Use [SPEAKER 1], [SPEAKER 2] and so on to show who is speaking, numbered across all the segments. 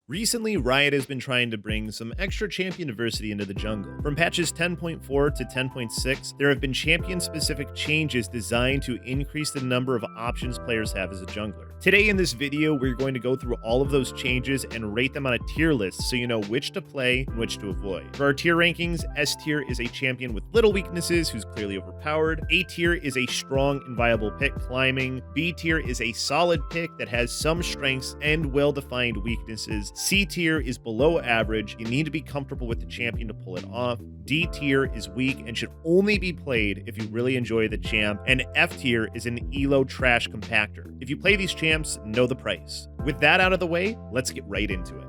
[SPEAKER 1] Recently, Riot has been trying to bring some extra champion diversity into the jungle. From patches 10.4 to 10.6, there have been champion-specific changes designed to increase the number of options players have as a jungler. Today in this video, we're going to go through all of those changes and rate them on a tier list so you know which to play and which to avoid. For our tier rankings, S tier is a champion with little weaknesses who's clearly overpowered. A tier is a strong and viable pick climbing. B tier is a solid pick that has some strengths and well-defined weaknesses. C tier is below average. You need to be comfortable with the champion to pull it off. D tier is weak and should only be played if you really enjoy the champ. And F tier is an elo trash compactor. If you play these champs, know the price. With that out of the way, let's get right into it.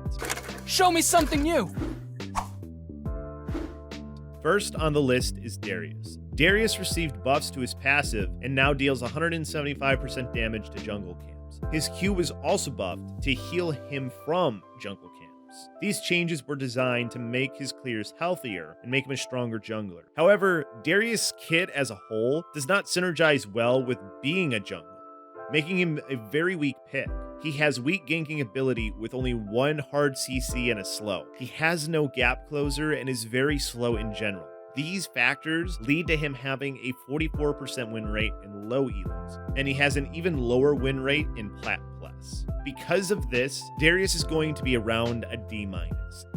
[SPEAKER 2] Show me something new!
[SPEAKER 1] First on the list is Darius. Darius received buffs to his passive and now deals 175% damage to jungle camps. His Q was also buffed to heal him from jungle camps. These changes were designed to make his clears healthier and make him a stronger jungler. However, Darius' kit as a whole does not synergize well with being a jungler, making him a very weak pick. He has weak ganking ability with only one hard CC and a slow. He has no gap closer and is very slow in general. These factors lead to him having a 44% win rate in low elos, and he has an even lower win rate in Plat Plus. Because of this, Darius is going to be around a D-.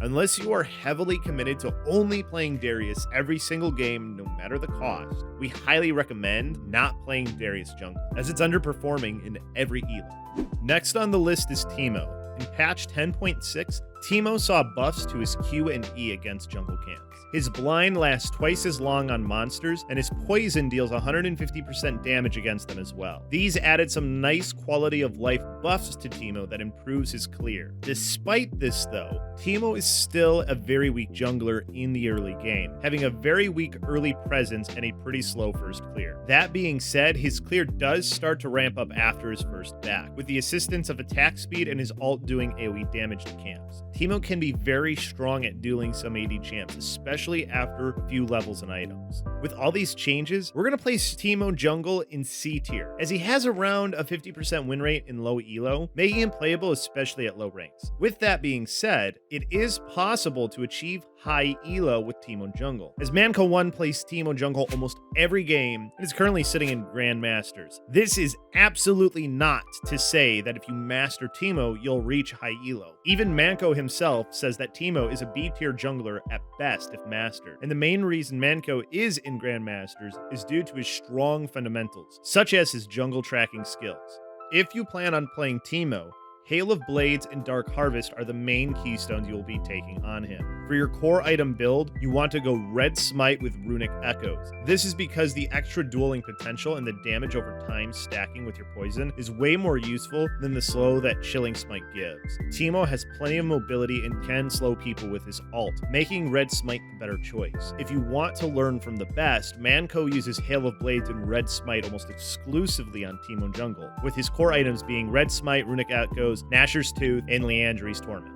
[SPEAKER 1] Unless you are heavily committed to only playing Darius every single game, no matter the cost, we highly recommend not playing Darius jungle, as it's underperforming in every elo. Next on the list is Teemo. In patch 10.6, Teemo saw buffs to his Q and E against jungle camps. His blind lasts twice as long on monsters, and his poison deals 150% damage against them as well. These added some nice quality of life buffs to Teemo that improves his clear. Despite this though, Teemo is still a very weak jungler in the early game, having a very weak early presence and a pretty slow first clear. That being said, his clear does start to ramp up after his first back, with the assistance of attack speed and his ult doing AoE damage to camps. Teemo can be very strong at dueling some AD champs, especially after a few levels and items. With all these changes, we're going to place Teemo jungle in C tier, as he has around a 50% win rate in low elo, making him playable especially at low ranks. With that being said, it is possible to achieve high elo with Teemo jungle, as Manco 1 plays Teemo jungle almost every game and is currently sitting in Grandmasters. This is absolutely not to say that if you master Teemo, you'll reach high elo. Even Manco himself says that Teemo is a B tier jungler at best if mastered, and the main reason Manco is in Grandmasters is due to his strong fundamentals, such as his jungle tracking skills. If you plan on playing Teemo, Hail of Blades and Dark Harvest are the main keystones you will be taking on him. For your core item build, you want to go Red Smite with Runic Echoes. This is because the extra dueling potential and the damage over time stacking with your poison is way more useful than the slow that Chilling Smite gives. Teemo has plenty of mobility and can slow people with his ult, making Red Smite the better choice. If you want to learn from the best, Manco uses Hail of Blades and Red Smite almost exclusively on Teemo jungle, with his core items being Red Smite, Runic Echoes, Nashor's Tooth, and Liandry's Torment.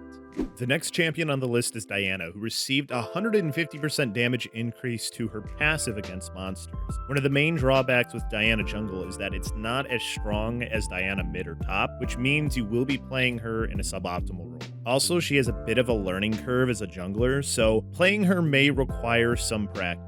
[SPEAKER 1] The next champion on the list is Diana, who received a 150% damage increase to her passive against monsters. One of the main drawbacks with Diana jungle is that it's not as strong as Diana mid or top, which means you will be playing her in a suboptimal role. Also, she has a bit of a learning curve as a jungler, so playing her may require some practice.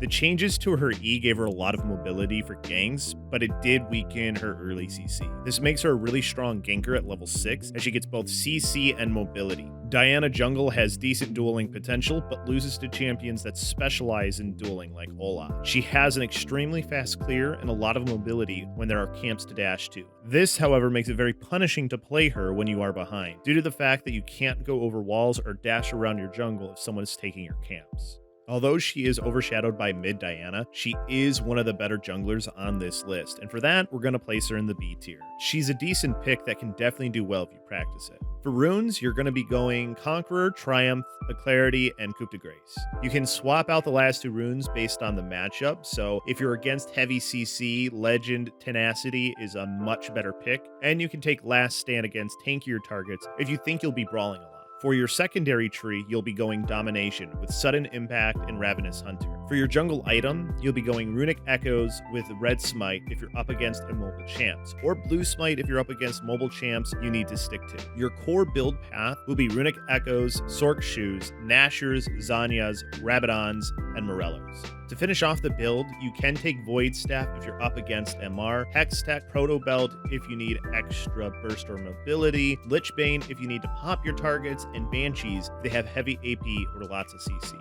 [SPEAKER 1] The changes to her E gave her a lot of mobility for ganks, but it did weaken her early CC. This makes her a really strong ganker at level 6, as she gets both CC and mobility. Diana jungle has decent dueling potential, but loses to champions that specialize in dueling like Olaf. She has an extremely fast clear and a lot of mobility when there are camps to dash to. This, however, makes it very punishing to play her when you are behind, due to the fact that you can't go over walls or dash around your jungle if someone is taking your camps. Although she is overshadowed by mid Diana, she is one of the better junglers on this list, and for that, we're going to place her in the B tier. She's a decent pick that can definitely do well if you practice it. For runes, you're going to be going Conqueror, Triumph, Clarity, and Coup de Grace. You can swap out the last two runes based on the matchup, so if you're against heavy CC, Legend Tenacity is a much better pick, and you can take Last Stand against tankier targets if you think you'll be brawling a lot. For your secondary tree, you'll be going Domination with Sudden Impact and Ravenous Hunter. For your jungle item, you'll be going Runic Echoes with Red Smite if you're up against immobile champs, or Blue Smite if you're up against mobile champs you need to stick to. Your core build path will be Runic Echoes, Sork Shoes, Nashers, Zanyas, Rabadons, and Morellos. To finish off the build, you can take Void Staff if you're up against MR, Hextech Proto Belt if you need extra burst or mobility, Lichbane if you need to pop your targets, and Banshees if they have heavy AP or lots of CC.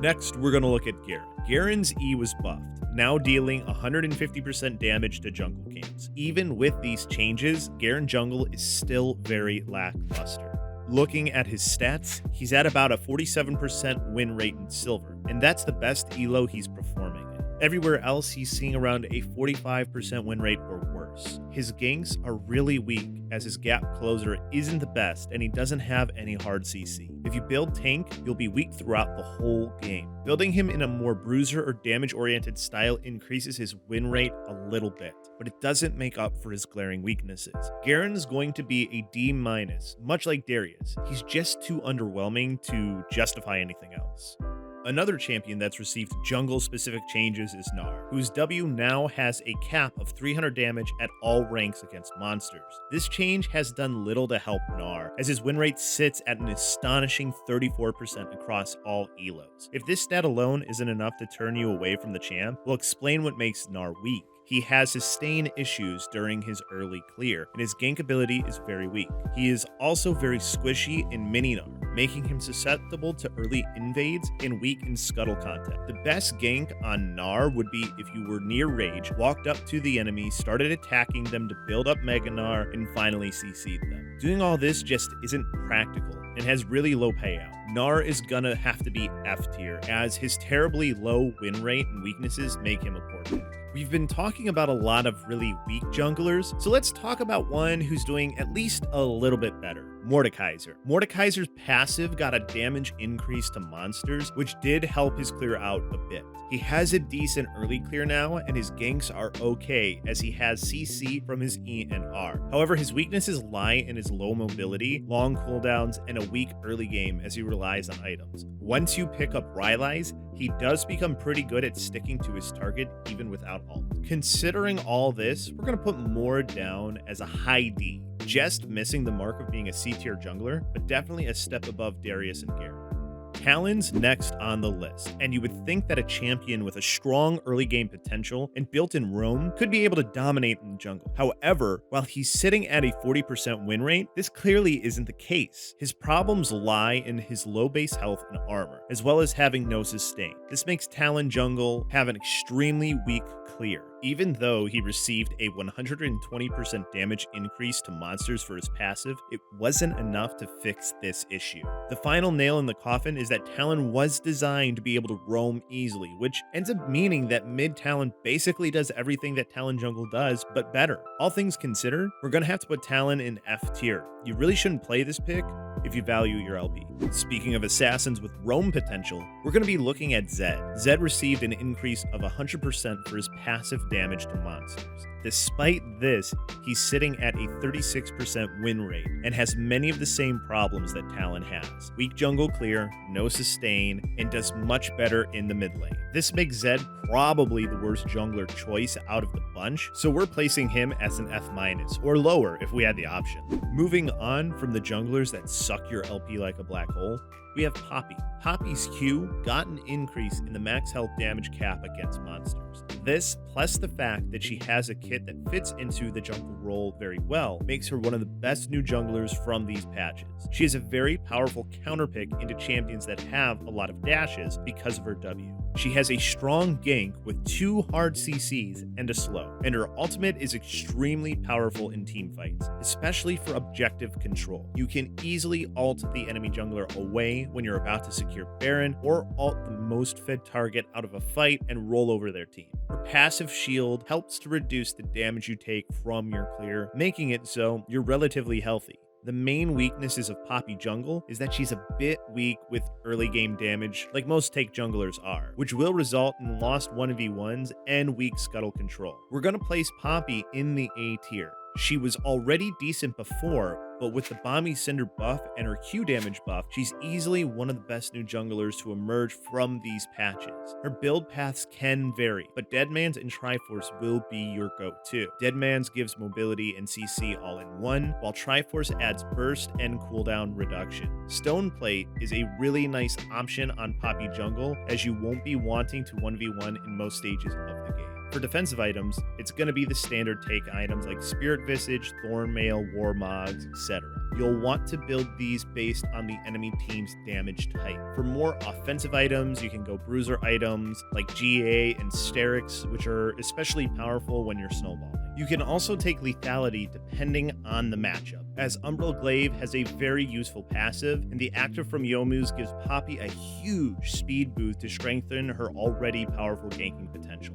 [SPEAKER 1] Next, we're going to look at Garen. Garen's E was buffed, now dealing 150% damage to jungle camps. Even with these changes, Garen jungle is still very lackluster. Looking at his stats, he's at about a 47% win rate in silver, and that's the best elo he's performing in. Everywhere else, he's seeing around a 45% win rate or worse. His ganks are really weak, as his gap closer isn't the best and he doesn't have any hard CC. If you build tank, you'll be weak throughout the whole game. Building him in a more bruiser or damage-oriented style increases his win rate a little bit, but it doesn't make up for his glaring weaknesses. Garen is going to be a D-, much like Darius. He's just too underwhelming to justify anything else. Another champion that's received jungle-specific changes is Gnar, whose W now has a cap of 300 damage at all ranks against monsters. This change has done little to help Gnar, as his win rate sits at an astonishing 34% across all elos. If this stat alone isn't enough to turn you away from the champ, we'll explain what makes Gnar weak. He has sustain issues during his early clear, and his gank ability is very weak. He is also very squishy in mini Gnar, making him susceptible to early invades and weak in scuttle content. The best gank on Gnar would be if you were near rage, walked up to the enemy, started attacking them to build up Mega Gnar, and finally CC'd them. Doing all this just isn't practical and has really low payout. Gnar is gonna have to be F tier, as his terribly low win rate and weaknesses make him a poor pick. We've been talking about a lot of really weak junglers, so let's talk about one who's doing at least a little bit better. Mordekaiser. Mordekaiser's passive got a damage increase to monsters, which did help his clear out a bit. He has a decent early clear now, and his ganks are okay, as he has CC from his E and R. However, his weaknesses lie in his low mobility, long cooldowns, and a weak early game as he relies on items. Once you pick up Rylai's, he does become pretty good at sticking to his target even without ult. Considering all this, we're going to put Mord down as a high D, just missing the mark of being a C tier jungler, but definitely a step above Darius and Garen. Talon's next on the list, and you would think that a champion with a strong early game potential and built-in roam could be able to dominate in the jungle. However, while he's sitting at a 40% win rate, this clearly isn't the case. His problems lie in his low base health and armor, as well as having no sustain. This makes Talon jungle have an extremely weak clear. Even though he received a 120% damage increase to monsters for his passive, it wasn't enough to fix this issue. The final nail in the coffin is that Talon was designed to be able to roam easily, which ends up meaning that mid Talon basically does everything that Talon jungle does, but better. All things considered, we're gonna have to put Talon in F tier. You really shouldn't play this pick if you value your LP. Speaking of assassins with roam potential, we're going to be looking at Zed. Zed received an increase of 100% for his passive damage to monsters. Despite this, he's sitting at a 36% win rate and has many of the same problems that Talon has. Weak jungle clear, no sustain, and does much better in the mid lane. This makes Zed probably the worst jungler choice out of the bunch, so we're placing him as an F- or lower if we had the option. Moving on from the junglers that suck your LP like a black hole, we have Poppy. Poppy's Q got an increase in the max health damage cap against monsters. This, plus the fact that she has a kit that fits into the jungle role very well, makes her one of the best new junglers from these patches. She is a very powerful counterpick into champions that have a lot of dashes because of her W. She has a strong gank with 2 hard CCs and a slow, and her ultimate is extremely powerful in team fights, especially for objective control. You can easily ult the enemy jungler away when you're about to secure Baron, or ult the most fed target out of a fight and roll over their team. Her passive shield helps to reduce the damage you take from your clear, making it so you're relatively healthy. The main weaknesses of Poppy jungle is that she's a bit weak with early game damage, like most take junglers are, which will result in lost 1v1s and weak scuttle control. We're going to place Poppy in the A tier. She was already decent before, but with the Bomby Cinder buff and her Q damage buff, she's easily one of the best new junglers to emerge from these patches. Her build paths can vary, but Deadman's and Triforce will be your go-to. Deadman's gives mobility and CC all in one, while Triforce adds burst and cooldown reduction. Stone Plate is a really nice option on Poppy Jungle, as you won't be wanting to 1v1 in most stages of the game. For defensive items, it's going to be the standard take items like Spirit Visage, Thornmail, Warmogs, etc. You'll want to build these based on the enemy team's damage type. For more offensive items, you can go bruiser items like GA and Sterix, which are especially powerful when you're snowballing. You can also take lethality depending on the matchup, as Umbral Glaive has a very useful passive, and the active from Youmuu's gives Poppy a huge speed boost to strengthen her already powerful ganking potential.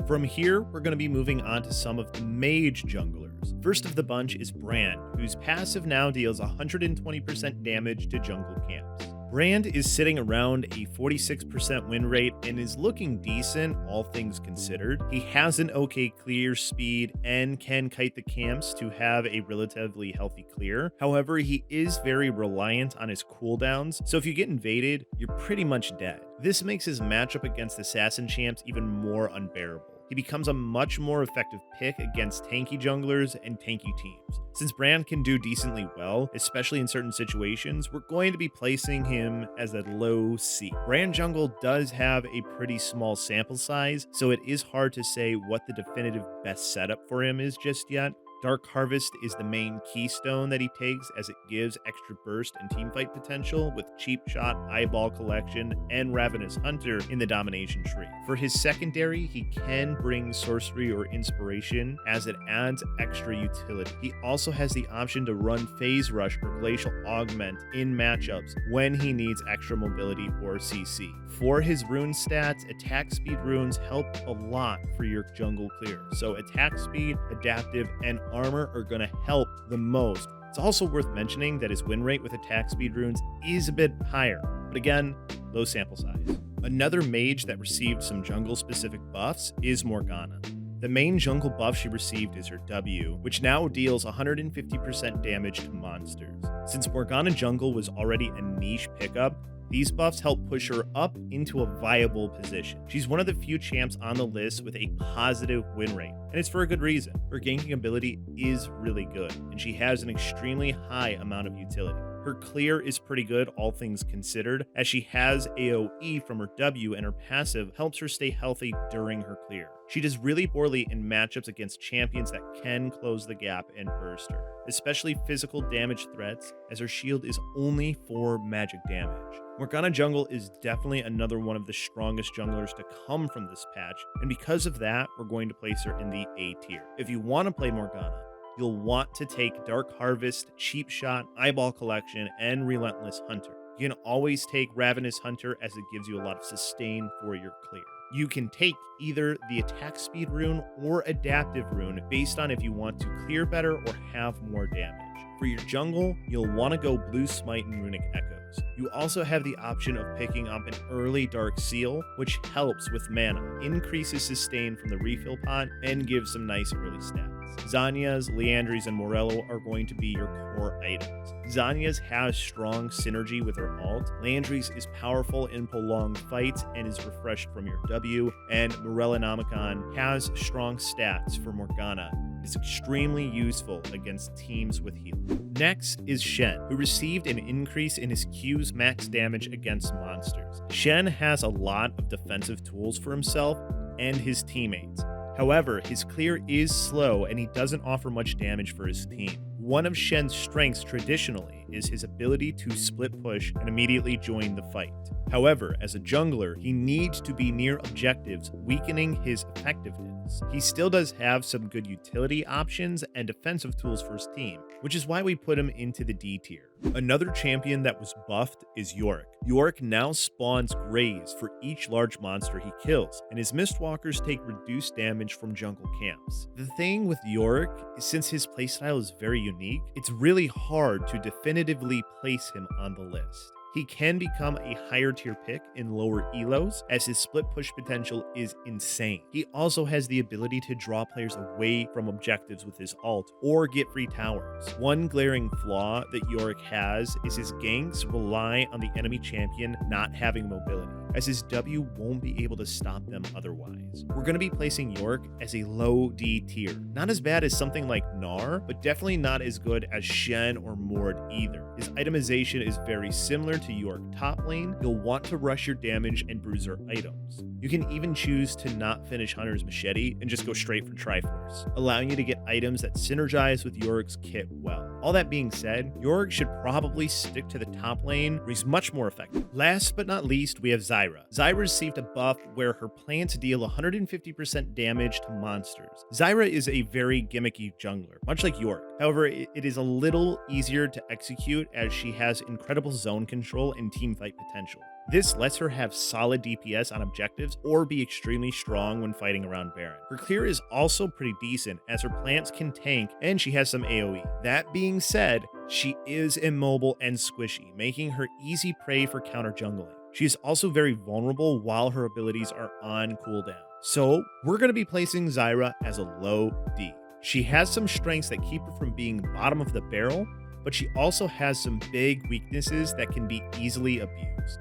[SPEAKER 1] From here, we're going to be moving on to some of the mage junglers. First of the bunch is Brandt, whose passive now deals 120% damage to jungle camps. Brandt is sitting around a 46% win rate and is looking decent, all things considered. He has an okay clear speed and can kite the camps to have a relatively healthy clear. However, he is very reliant on his cooldowns, so if you get invaded, you're pretty much dead. This makes his matchup against assassin champs even more unbearable. He becomes a much more effective pick against tanky junglers and tanky teams. Since Brandt can do decently well, especially in certain situations, we're going to be placing him as a low C. Brandt jungle does have a pretty small sample size, so it is hard to say what the definitive best setup for him is just yet. Dark Harvest is the main keystone that he takes, as it gives extra burst and teamfight potential with Cheap Shot, Eyeball Collection, and Ravenous Hunter in the domination tree. For his secondary, he can bring Sorcery or Inspiration, as it adds extra utility. He also has the option to run Phase Rush or Glacial Augment in matchups when he needs extra mobility or CC. For his rune stats, attack speed runes help a lot for your jungle clear, so attack speed, adaptive, and armor are going to help the most. It's also worth mentioning that his win rate with attack speed runes is a bit higher, but again, low sample size. Another mage that received some jungle specific buffs is Morgana. The main jungle buff she received is her W, which now deals 150% damage to monsters. Since Morgana jungle was already a niche pickup, these buffs help push her up into a viable position. She's one of the few champs on the list with a positive win rate, and it's for a good reason. Her ganking ability is really good, and she has an extremely high amount of utility. Her clear is pretty good, all things considered, as she has AoE from her W, and her passive helps her stay healthy during her clear. She does really poorly in matchups against champions that can close the gap and burst her, especially physical damage threats, as her shield is only for magic damage. Morgana jungle is definitely another one of the strongest junglers to come from this patch, and because of that, we're going to place her in the A tier. If you want to play Morgana, you'll want to take Dark Harvest, Cheap Shot, Eyeball Collection, and Relentless Hunter. You can always take Ravenous Hunter, as it gives you a lot of sustain for your clear. You can take either the attack speed rune or adaptive rune based on if you want to clear better or have more damage. For your jungle, you'll want to go Blue Smite and Runic Echoes. You also have the option of picking up an early Dark Seal, which helps with mana, increases sustain from the refill pot, and gives some nice early stats. Zanya's, Liandry's, and Morello are going to be your core items. Zanya's has strong synergy with her ult, Liandry's is powerful in prolonged fights and is refreshed from your W, and Morellonomicon has strong stats for Morgana. It's extremely useful against teams with heal. Next is Shen, who received an increase in his Q's max damage against monsters. Shen has a lot of defensive tools for himself and his teammates. However, his clear is slow and he doesn't offer much damage for his team. One of Shen's strengths traditionally is his ability to split push and immediately join the fight. However, as a jungler, he needs to be near objectives, weakening his effectiveness. He still does have some good utility options and defensive tools for his team, which is why we put him into the D tier. Another champion that was buffed is Yorick. Yorick now spawns Graves for each large monster he kills, and his Mistwalkers take reduced damage from jungle camps. The thing with Yorick is, since his playstyle is very unique, it's really hard to definitively place him on the list. He can become a higher tier pick in lower elos, as his split push potential is insane. He also has the ability to draw players away from objectives with his ult or get free towers. One glaring flaw that Yorick has is his ganks rely on the enemy champion not having mobility, as his W won't be able to stop them otherwise. We're going to be placing Yorick as a low D tier. Not as bad as something like Gnar, but definitely not as good as Shen or Mord either. His itemization is very similar to Yorick top lane. You'll want to rush your damage and bruiser items. You can even choose to not finish Hunter's Machete and just go straight for Triforce, allowing you to get items that synergize with Yorick's kit well. All that being said, Yorick should probably stick to the top lane where he's much more effective. Last but not least, we have Zyra. Zyra received a buff where her plants deal 150% damage to monsters. Zyra is a very gimmicky jungler, much like Yorick. However, it is a little easier to execute as she has incredible zone control and teamfight potential. This lets her have solid DPS on objectives or be extremely strong when fighting around Baron. Her clear is also pretty decent as her plants can tank and she has some AoE. That being said, she is immobile and squishy, making her easy prey for counter jungling. She is also very vulnerable while her abilities are on cooldown. So we're going to be placing Zyra as a low D. She has some strengths that keep her from being bottom of the barrel, but she also has some big weaknesses that can be easily abused.